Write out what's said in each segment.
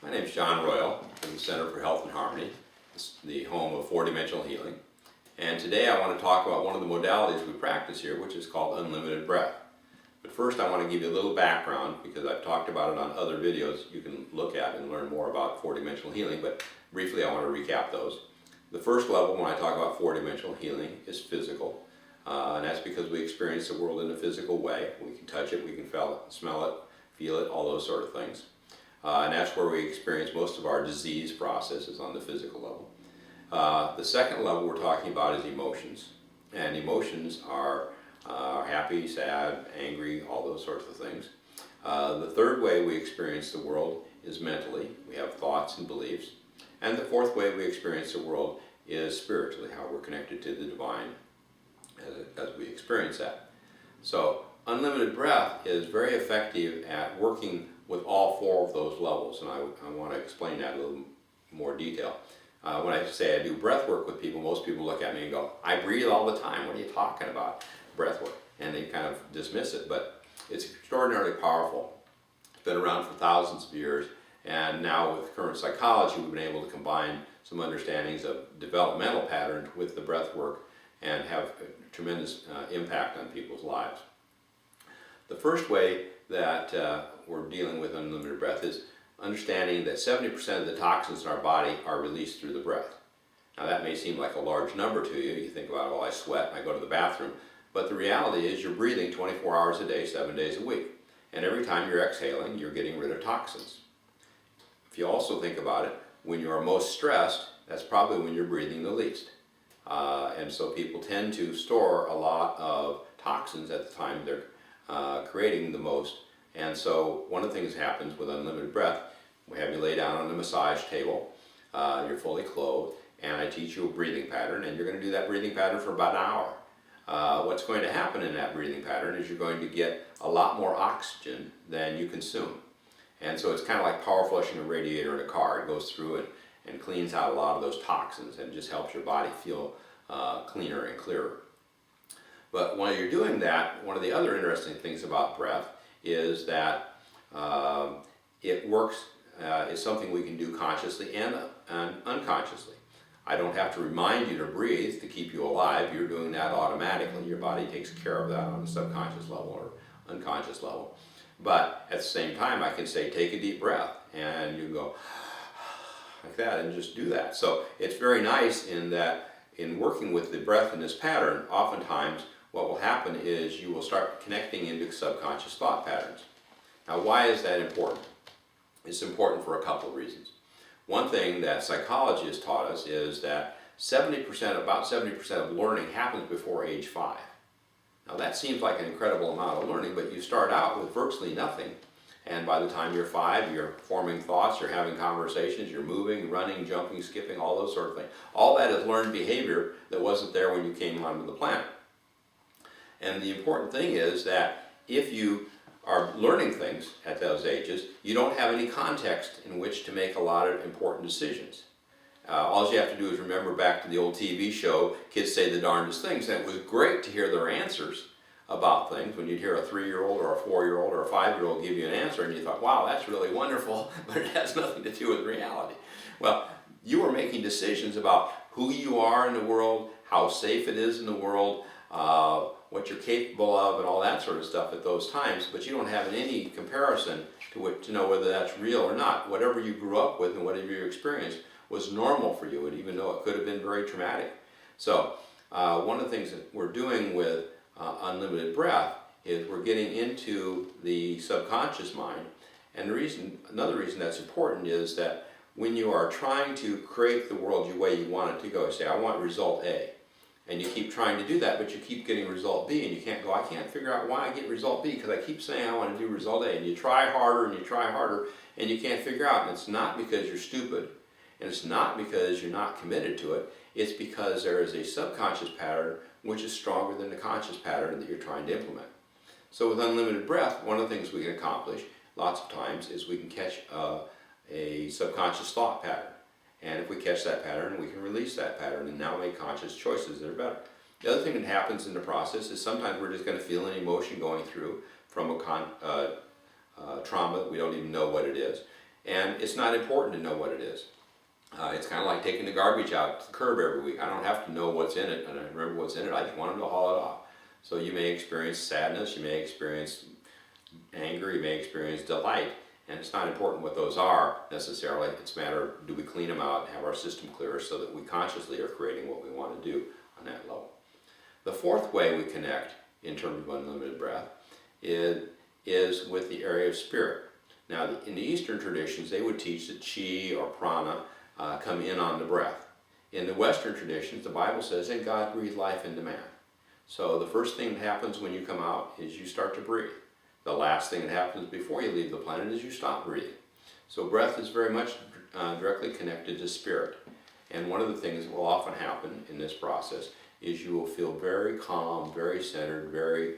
My name is Jon Royal from the Center for Health and Harmony, the home of four-dimensional healing. And today I want to talk about one of the modalities we practice here, which is called unlimited breath. But first I want to give you a little background because I've talked about it on other videos you can look at and learn more about four-dimensional healing, but briefly I want to recap those. The first level when I talk about four-dimensional healing is physical. And that's because we experience the world in a physical way. We can touch it, we can smell it, feel it, all those sort of things. And that's where we experience most of our disease processes on the physical level. The second level we're talking about is emotions. And emotions are happy, sad, angry, all those sorts of things. The third way we experience the world is mentally. We have thoughts and beliefs. And the fourth way we experience the world is spiritually, how we're connected to the divine as we experience that. So unlimited breath is very effective at working with all four of those levels, and I want to explain that in a little more detail. When I say I do breath work with people, most people look at me and go, I breathe all the time, what are you talking about? Breath work. And they kind of dismiss it, but it's extraordinarily powerful. It's been around for thousands of years, and now with current psychology we've been able to combine some understandings of developmental patterns with the breath work and have a tremendous impact on people's lives. The first way that we're dealing with unlimited breath is understanding that 70% of the toxins in our body are released through the breath. Now that may seem like a large number to you. You think about, well, I sweat and I go to the bathroom. But the reality is you're breathing 24 hours a day, 7 days a week. And every time you're exhaling, you're getting rid of toxins. If you also think about it, when you are most stressed, that's probably when you're breathing the least. And so people tend to store a lot of toxins at the time they're creating the most. And so one of the things that happens with unlimited breath, we have you lay down on the massage table, you're fully clothed, and I teach you a breathing pattern, and you're going to do that breathing pattern for about an hour. What's going to happen in that breathing pattern is you're going to get a lot more oxygen than you consume. And so it's kind of like power flushing a radiator in a car. It goes through and cleans out a lot of those toxins and just helps your body feel cleaner and clearer. But while you're doing that, one of the other interesting things about breath is that it works, it's something we can do consciously and unconsciously. I don't have to remind you to breathe to keep you alive. You're doing that automatically. Your body takes care of that on a subconscious level or unconscious level. But at the same time, I can say, take a deep breath, and you go like that and just do that. So it's very nice in that in working with the breath in this pattern, oftentimes what will happen is you will start connecting into subconscious thought patterns. Now, why is that important? It's important for a couple of reasons. One thing that psychology has taught us is that about 70% of learning happens before age 5. Now that seems like an incredible amount of learning, but you start out with virtually nothing. And by the time you're 5, you're forming thoughts, you're having conversations, you're moving, running, jumping, skipping, all those sort of things. All that is learned behavior that wasn't there when you came onto the planet. And the important thing is that if you are learning things at those ages, you don't have any context in which to make a lot of important decisions. All you have to do is remember back to the old TV show, Kids Say the Darndest Things, and it was great to hear their answers about things when you'd hear a 3-year-old or a 4-year-old or a 5-year-old give you an answer and you thought, wow, that's really wonderful, but it has nothing to do with reality. Well, you were making decisions about who you are in the world, how safe it is in the world, what you're capable of and all that sort of stuff at those times, but you don't have any comparison to know whether that's real or not. Whatever you grew up with and whatever you experienced was normal for you, and even though it could have been very traumatic. So one of the things that we're doing with unlimited breath is we're getting into the subconscious mind, and another reason that's important is that when you are trying to create the world the way you want it to go, say I want result A, and you keep trying to do that, but you keep getting result B, and you can't go, I can't figure out why I get result B, because I keep saying I want to do result A, and you try harder, and you try harder, and you can't figure out, and it's not because you're stupid, and it's not because you're not committed to it, it's because there is a subconscious pattern which is stronger than the conscious pattern that you're trying to implement. So with unlimited breath, one of the things we can accomplish lots of times is we can catch a subconscious thought pattern. And if we catch that pattern, we can release that pattern and now make conscious choices that are better. The other thing that happens in the process is sometimes we're just going to feel an emotion going through from a trauma that we don't even know what it is. And it's not important to know what it is. It's kind of like taking the garbage out to the curb every week. I don't have to know what's in it, and I remember what's in it. I just want them to haul it off. So you may experience sadness, you may experience anger, you may experience delight, and it's not important what those are necessarily. It's a matter of, do we clean them out and have our system clear so that we consciously are creating what we want to do on that level. The fourth way we connect in terms of unlimited breath is with the area of spirit. Now, in the Eastern traditions, they would teach that chi or prana come in on the breath. In the Western traditions, the Bible says that God breathed life into man. So the first thing that happens when you come out is you start to breathe. The last thing that happens before you leave the planet is you stop breathing. So breath is very much directly connected to spirit. And one of the things that will often happen in this process is you will feel very calm, very centered, very,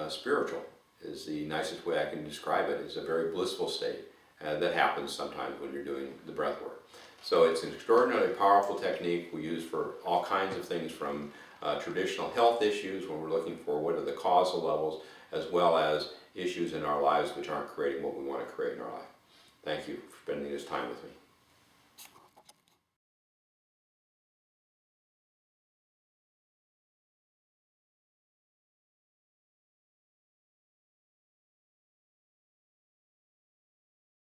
spiritual is the nicest way I can describe it. It's a very blissful state that happens sometimes when you're doing the breath work. So it's an extraordinarily powerful technique we use for all kinds of things, from traditional health issues when we're looking for what are the causal levels, as well as issues in our lives which aren't creating what we want to create in our life. Thank you for spending this time with me.